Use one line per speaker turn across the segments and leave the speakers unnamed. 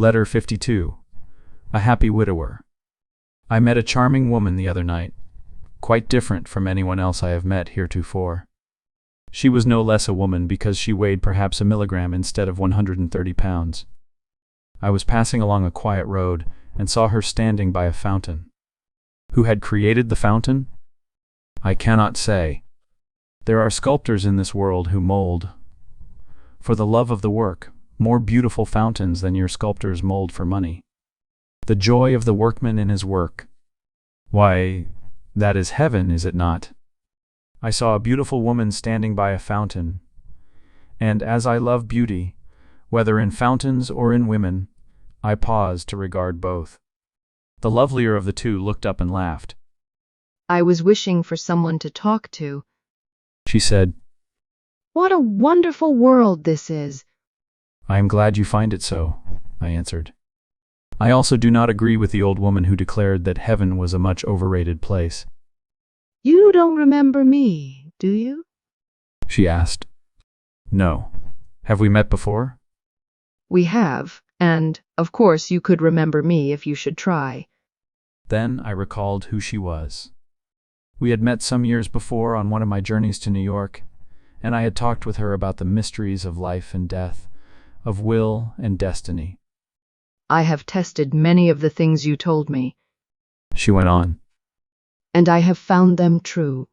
Letter 52. A happy widower. I met a charming woman the other night, quite different from anyone else I have met heretofore. She was no less a woman because she weighed perhaps a milligram instead of 130 pounds. I was passing along a quiet road and saw her standing by a fountain. Who had created the fountain? I cannot say. There are sculptors in this world who mold, for the love of the work, more beautiful fountains than your sculptors mold for money. The joy of the workman in his work. Why, that is heaven, is it not? I saw a beautiful woman standing by a fountain, and as I love beauty, whether in fountains or in women, I paused to regard both. The lovelier of the two looked up and laughed.
I was wishing for someone to talk to,
she said.
What a wonderful world this is.
I am glad you find it so, I answered. I also do not agree with the old woman who declared that heaven was a much overrated place.
You don't remember me, do you?
She asked. No. Have we met before?
We have, and, of course, you could remember me if you should try.
Then I recalled who she was. We had met some years before on one of my journeys to New York, and I had talked with her about the mysteries of life and death, of will and destiny.
I have tested many of the things you told me,
she went on.
And I have found them true.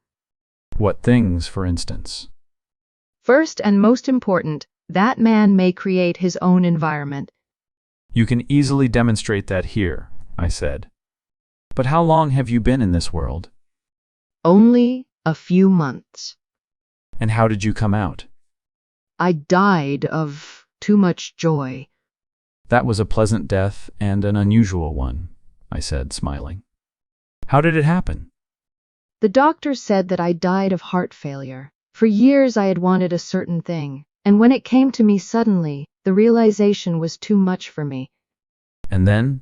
What things, for instance?
First and most important, that man may create his own environment.
You can easily demonstrate that here, I said. But how long have you been in this world?
Only a few months.
And how did you come out?
I died of too much joy.
That was a pleasant death and an unusual one, I said, smiling. How did it happen?
The doctor said that I died of heart failure. For years I had wanted a certain thing, and when it came to me suddenly, the realization was too much for me.
And then?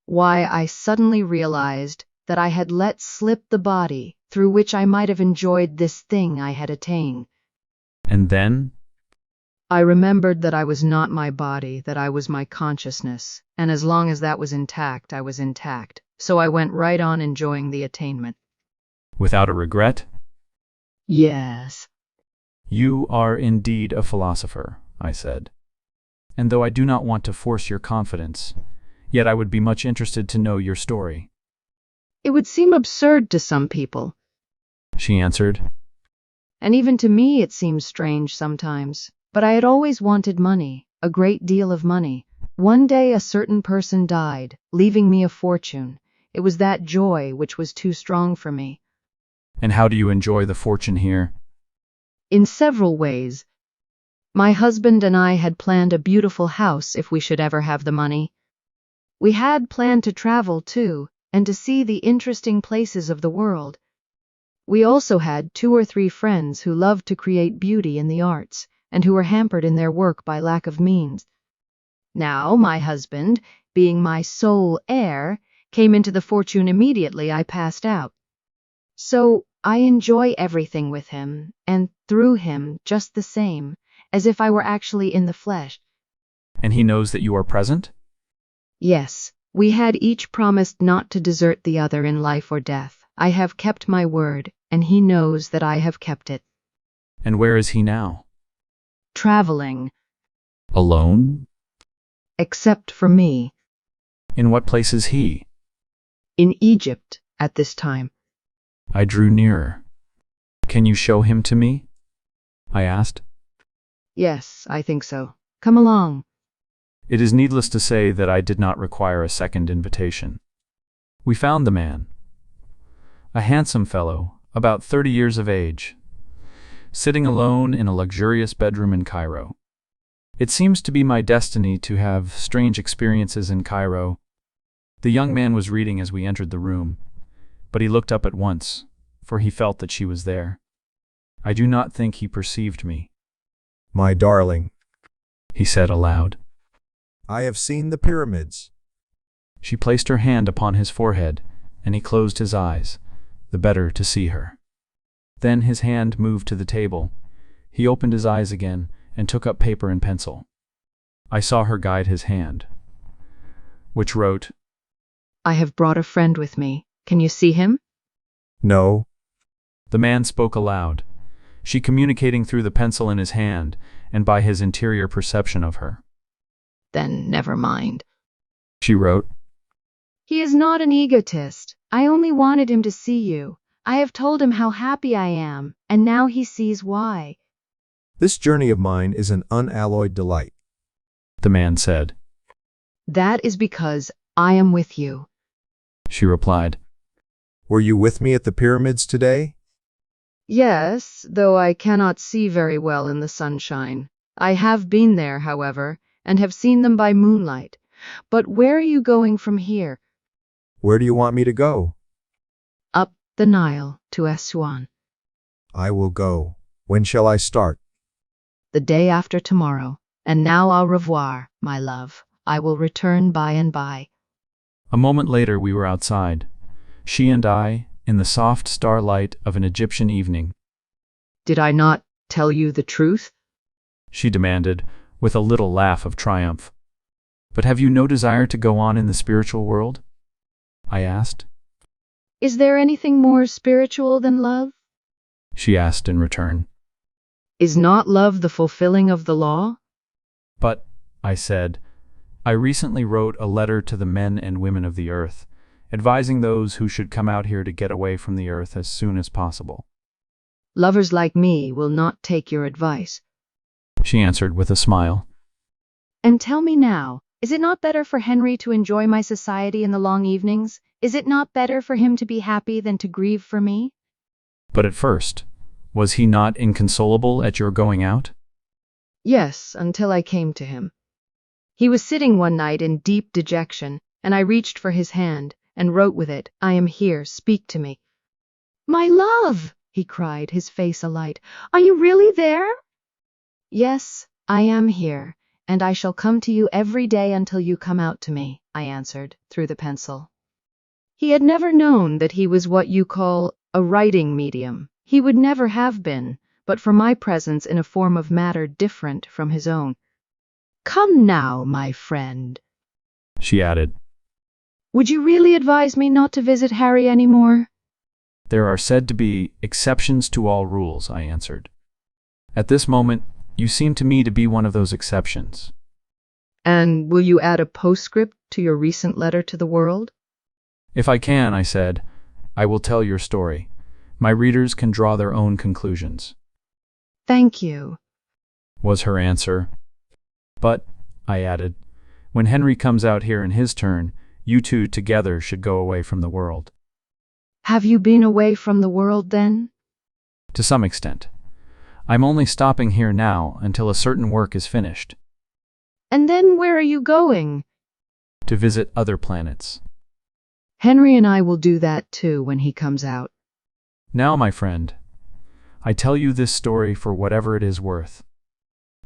Why, I suddenly realized that I had let slip the body through which I might have enjoyed this thing I had attained.
And then?
I remembered that I was not my body, that I was my consciousness, and as long as that was intact, I was intact. So I went right on enjoying the attainment.
Without a regret?
Yes.
You are indeed a philosopher, I said. And though I do not want to force your confidence, yet I would be much interested to know your story.
It would seem absurd to some people,
she answered.
And even to me it seems strange sometimes. But I had always wanted money, a great deal of money. One day a certain person died, leaving me a fortune. It was that joy which was too strong for me.
And how do you enjoy the fortune here?
In several ways. My husband and I had planned a beautiful house if we should ever have the money. We had planned to travel too, and to see the interesting places of the world. We also had 2 or 3 friends who loved to create beauty in the arts, and who were hampered in their work by lack of means. Now, my husband, being my sole heir, came into the fortune immediately I passed out. So I enjoy everything with him, and through him just the same, as if I were actually in the flesh.
And he knows that you are present?
Yes, we had each promised not to desert the other in life or death. I have kept my word, and he knows that I have kept it.
And where is he now?
Traveling.
Alone?
Except for me.
In what place is he?
In Egypt, at this time.
I drew nearer. Can you show him to me? I asked.
Yes, I think so. Come along.
It is needless to say that I did not require a second invitation. We found the man. A handsome fellow, about 30 years of age, sitting alone in a luxurious bedroom in Cairo. It seems to be my destiny to have strange experiences in Cairo. The young man was reading as we entered the room, but he looked up at once, for he felt that she was there. I do not think he perceived me.
My darling,
he said aloud.
I have seen the pyramids.
She placed her hand upon his forehead, and he closed his eyes, the better to see her. Then his hand moved to the table. He opened his eyes again and took up paper and pencil. I saw her guide his hand, which wrote,
I have brought a friend with me. Can you see him?
No.
The man spoke aloud, she communicating through the pencil in his hand and by his interior perception of her.
Then never mind.
She wrote,
He is not an egotist. I only wanted him to see you. I have told him how happy I am, and now he sees why.
This journey of mine is an unalloyed delight.
the man said.
That is because I am with you.
She replied,
Were you with me at the pyramids today?
Yes, though I cannot see very well in the sunshine. I have been there, however, and have seen them by moonlight. But where are you going from here?
Where do you want me to go?
Up the Nile to Aswan.
I will go. When shall I start?
The day after tomorrow. And now au revoir, my love. I will return by and by.
A moment later we were outside, she and I, in the soft starlight of an Egyptian evening.
Did I not tell you the truth?
She demanded, with a little laugh of triumph. But have you no desire to go on in the spiritual world? I asked.
Is there anything more spiritual than love?
She asked in return.
Is not love the fulfilling of the law?
But, I said, I recently wrote a letter to the men and women of the earth, advising those who should come out here to get away from the earth as soon as possible.
Lovers like me will not take your advice.
She answered with a smile.
And tell me now, is it not better for Henry to enjoy my society in the long evenings? Is it not better for him to be happy than to grieve for me?
But at first, was he not inconsolable at your going out?
Yes, until I came to him. He was sitting one night in deep dejection, and I reached for his hand and wrote with it, I am here, speak to me. My love, he cried, his face alight. Are you really there? Yes, I am here, and I shall come to you every day until you come out to me, I answered, through the pencil. He had never known that he was what you call a writing medium. He would never have been, but for my presence in a form of matter different from his own. Come now, my friend,
She added.
Would you really advise me not to visit Harry any more?
There are said to be exceptions to all rules, I answered. At this moment, you seem to me to be one of those exceptions.
And will you add a postscript to your recent letter to the world?
If I can, I said, I will tell your story. My readers can draw their own conclusions.
Thank you,
Was her answer. But, I added, when Henry comes out here in his turn, you two together should go away from the world.
Have you been away from the world then?
To some extent. I'm only stopping here now until a certain work is finished.
And then where are you going?
To visit other planets.
Henry and I will do that too when he comes out.
Now, my friend, I tell you this story for whatever it is worth.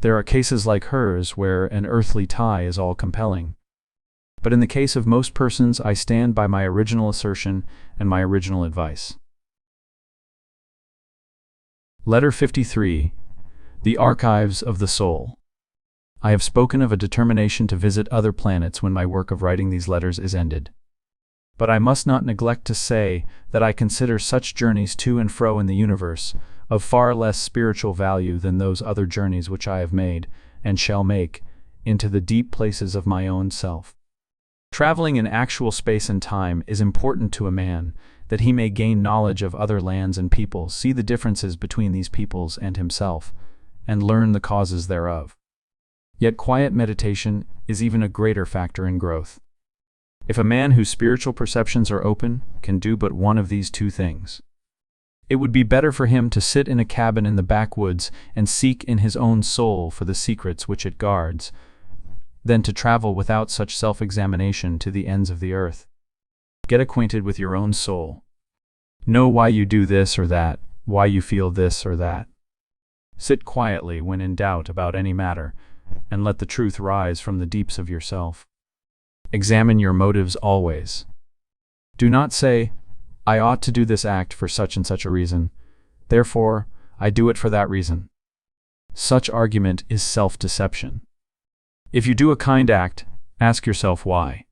There are cases like hers where an earthly tie is all compelling. But in the case of most persons, I stand by my original assertion and my original advice. Letter 53. The Archives of the Soul. I have spoken of a determination to visit other planets when my work of writing these letters is ended. But I must not neglect to say that I consider such journeys to and fro in the universe of far less spiritual value than those other journeys which I have made, and shall make, into the deep places of my own self. Traveling in actual space and time is important to a man, that he may gain knowledge of other lands and peoples, see the differences between these peoples and himself, and learn the causes thereof. Yet quiet meditation is even a greater factor in growth. If a man whose spiritual perceptions are open can do but one of these two things, it would be better for him to sit in a cabin in the backwoods and seek in his own soul for the secrets which it guards, than to travel without such self-examination to the ends of the earth. Get acquainted with your own soul. Know why you do this or that, why you feel this or that. Sit quietly when in doubt about any matter, and let the truth rise from the deeps of yourself. Examine your motives always. Do not say, I ought to do this act for such and such a reason, therefore I do it for that reason. Such argument is self-deception. If you do a kind act, ask yourself why.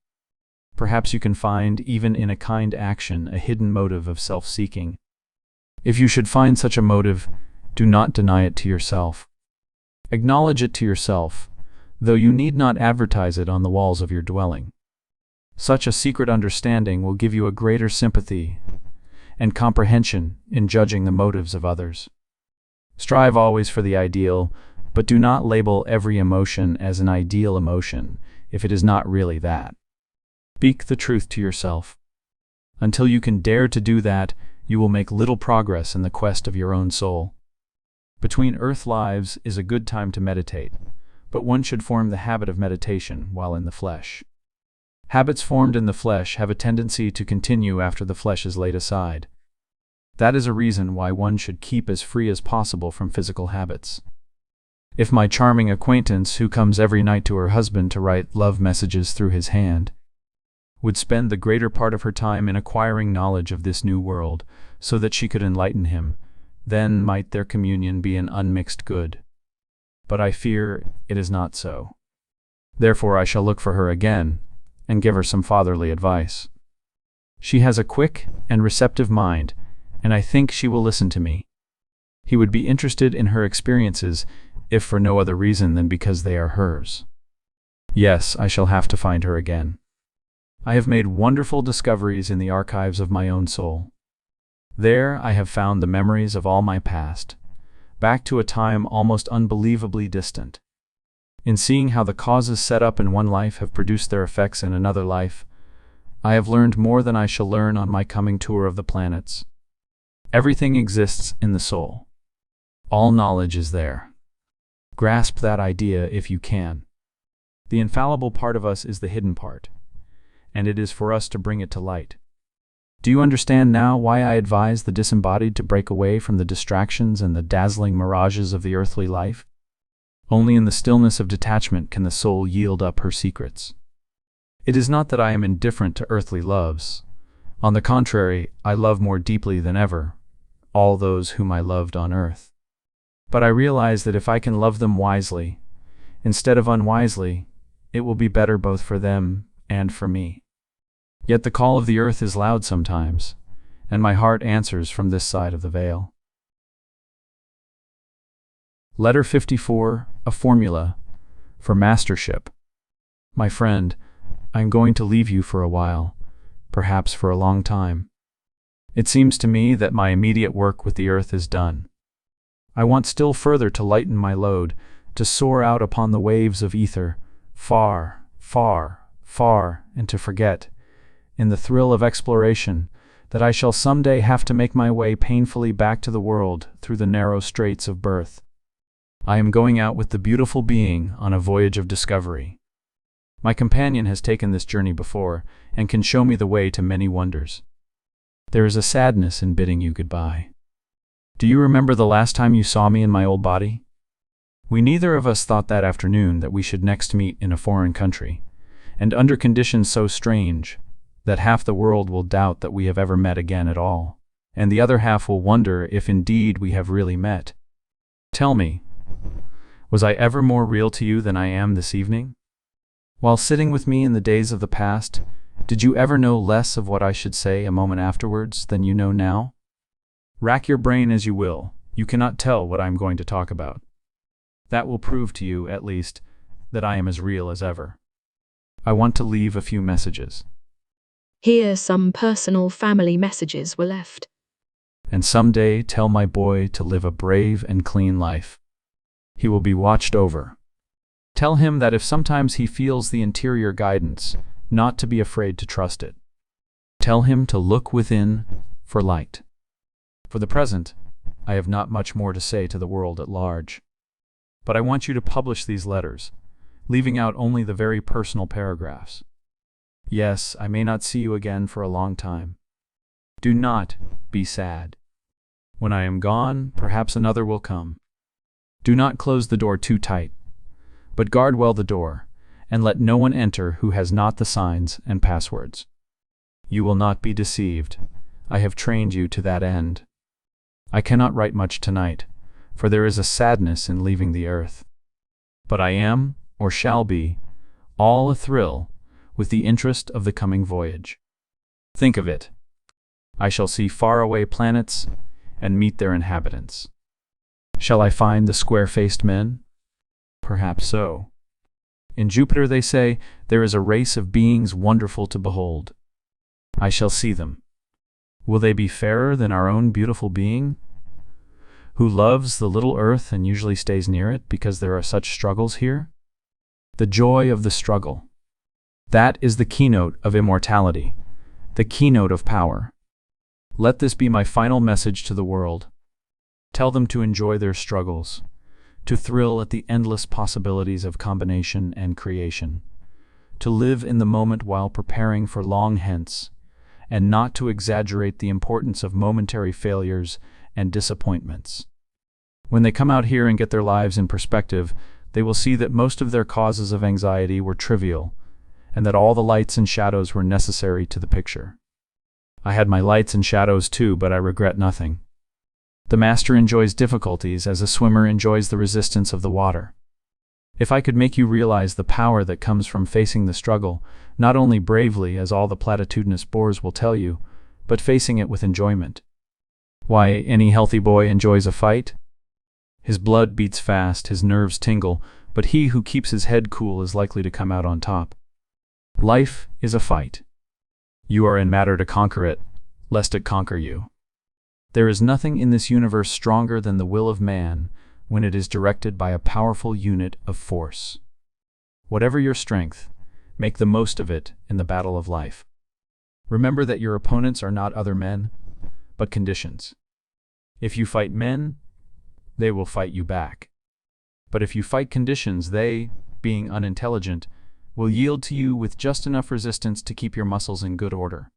Perhaps you can find, even in a kind action, a hidden motive of self-seeking. If you should find such a motive, do not deny it to yourself. Acknowledge it to yourself, though you need not advertise it on the walls of your dwelling. Such a secret understanding will give you a greater sympathy and comprehension in judging the motives of others. Strive always for the ideal, but do not label every emotion as an ideal emotion if it is not really that. Speak the truth to yourself. Until you can dare to do that, you will make little progress in the quest of your own soul. Between earth lives is a good time to meditate, but one should form the habit of meditation while in the flesh. Habits formed in the flesh have a tendency to continue after the flesh is laid aside. That is a reason why one should keep as free as possible from physical habits. If my charming acquaintance, who comes every night to her husband to write love messages through his hand, would spend the greater part of her time in acquiring knowledge of this new world, so that she could enlighten him, then might their communion be an unmixed good. But I fear it is not so. Therefore I shall look for her again, and give her some fatherly advice. She has a quick and receptive mind, and I think she will listen to me. He would be interested in her experiences, if for no other reason than because they are hers. Yes, I shall have to find her again. I have made wonderful discoveries in the archives of my own soul. There I have found the memories of all my past, back to a time almost unbelievably distant. In seeing how the causes set up in one life have produced their effects in another life, I have learned more than I shall learn on my coming tour of the planets. Everything exists in the soul. All knowledge is there. Grasp that idea if you can. The infallible part of us is the hidden part, and it is for us to bring it to light. Do you understand now why I advise the disembodied to break away from the distractions and the dazzling mirages of the earthly life? Only in the stillness of detachment can the soul yield up her secrets. It is not that I am indifferent to earthly loves. On the contrary, I love more deeply than ever all those whom I loved on earth. But I realize that if I can love them wisely, instead of unwisely, it will be better both for them and for me. Yet the call of the earth is loud sometimes, and my heart answers from this side of the veil. Letter 54, a formula for Mastership. My friend, I am going to leave you for a while, perhaps for a long time. It seems to me that my immediate work with the earth is done. I want still further to lighten my load, to soar out upon the waves of ether, far, far, far, and to forget, in the thrill of exploration, that I shall someday have to make my way painfully back to the world through the narrow straits of birth. I am going out with the beautiful being on a voyage of discovery. My companion has taken this journey before, and can show me the way to many wonders. There is a sadness in bidding you goodbye. Do you remember the last time you saw me in my old body? We neither of us thought that afternoon that we should next meet in a foreign country, and under conditions so strange that half the world will doubt that we have ever met again at all, and the other half will wonder if indeed we have really met. Tell me, was I ever more real to you than I am this evening? While sitting with me in the days of the past, did you ever know less of what I should say a moment afterwards than you know now? Rack your brain as you will, you cannot tell what I am going to talk about. That will prove to you, at least, that I am as real as ever. I want to leave a few messages.
Here some personal family messages were left.
And someday tell my boy to live a brave and clean life. He will be watched over. Tell him that if sometimes he feels the interior guidance, not to be afraid to trust it. Tell him to look within for light. For the present, I have not much more to say to the world at large. But I want you to publish these letters, leaving out only the very personal paragraphs. Yes, I may not see you again for a long time. Do not be sad. When I am gone, perhaps another will come. Do not close the door too tight, but guard well the door, and let no one enter who has not the signs and passwords. You will not be deceived. I have trained you to that end. I cannot write much tonight, for there is a sadness in leaving the earth. But I am, or shall be, all athrill with the interest of the coming voyage. Think of it. I shall see faraway planets and meet their inhabitants. Shall I find the square-faced men? Perhaps so. In Jupiter, they say, there is a race of beings wonderful to behold. I shall see them. Will they be fairer than our own beautiful being, who loves the little earth and usually stays near it because there are such struggles here? The joy of the struggle. That is the keynote of immortality, the keynote of power. Let this be my final message to the world. Tell them to enjoy their struggles, to thrill at the endless possibilities of combination and creation, to live in the moment while preparing for long hence, and not to exaggerate the importance of momentary failures and disappointments. When they come out here and get their lives in perspective, they will see that most of their causes of anxiety were trivial, and that all the lights and shadows were necessary to the picture. I had my lights and shadows too, but I regret nothing. The master enjoys difficulties as a swimmer enjoys the resistance of the water. If I could make you realize the power that comes from facing the struggle, not only bravely, as all the platitudinous bores will tell you, but facing it with enjoyment. Why, any healthy boy enjoys a fight. His blood beats fast, his nerves tingle, but he who keeps his head cool is likely to come out on top. Life is a fight. You are in matter to conquer it, lest it conquer you. There is nothing in this universe stronger than the will of man when it is directed by a powerful unit of force. Whatever your strength, make the most of it in the battle of life. Remember that your opponents are not other men, but conditions. If you fight men, they will fight you back. But if you fight conditions, they, being unintelligent, will yield to you with just enough resistance to keep your muscles in good order.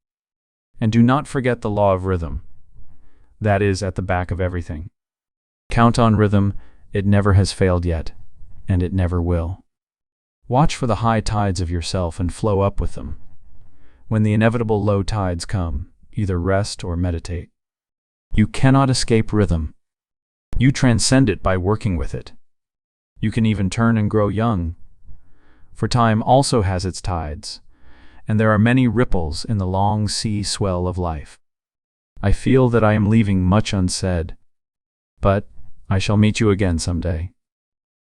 And do not forget the law of rhythm. That is at the back of everything. Count on rhythm, it never has failed yet, and it never will. Watch for the high tides of yourself and flow up with them. When the inevitable low tides come, either rest or meditate. You cannot escape rhythm. You transcend it by working with it. You can even turn and grow young, for time also has its tides, and there are many ripples in the long sea swell of life. I feel that I am leaving much unsaid, but I shall meet you again someday.